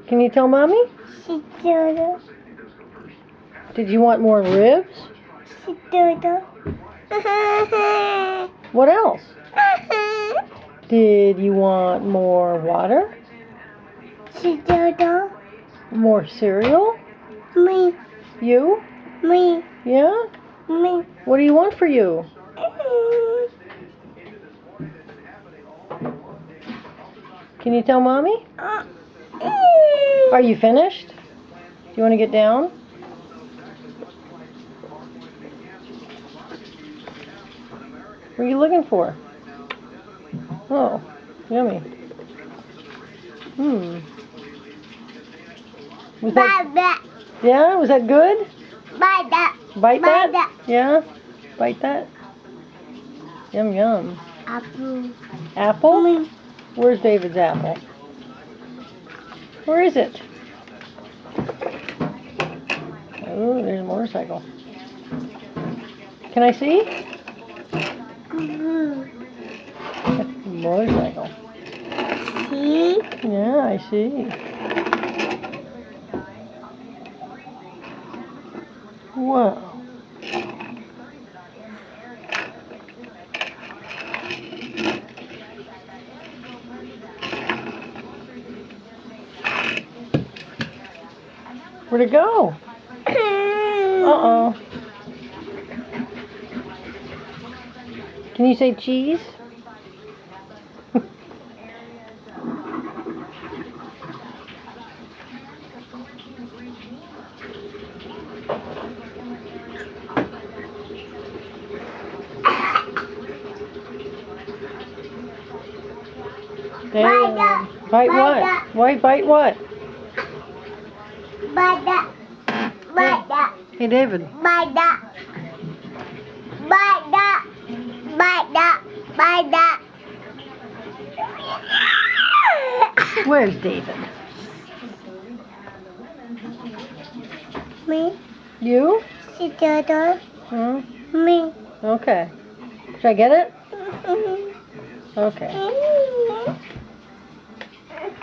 Can you tell Mommy? Potato. Did you want more ribs? Potato. What else? Did you want more water? Potato. More cereal? Me. You? Me. Yeah? Me. What do you want for you? Can you tell Mommy? Are you finished? Do you want to get down? What are you looking for? Oh, yummy. Was that? Yeah, was that good? Bite that. Bite that? that. Yeah? Bite that? Yum yum. Apple. Apple? Me. Where's David's apple? Where is it? Oh, there's a motorcycle. Can I see? Motorcycle. See? Yeah, I see. Whoa. Where'd it go? Uh-oh. Can you say cheese? Bite that. Bite Bite what? that. Why bite what? Bite that. Bite that. Hey, David. Bite that. Bite that. Bite that. Bite that. Where's David? Me. You? Potato. Hmm? Me. Okay. Should I get it? Okay.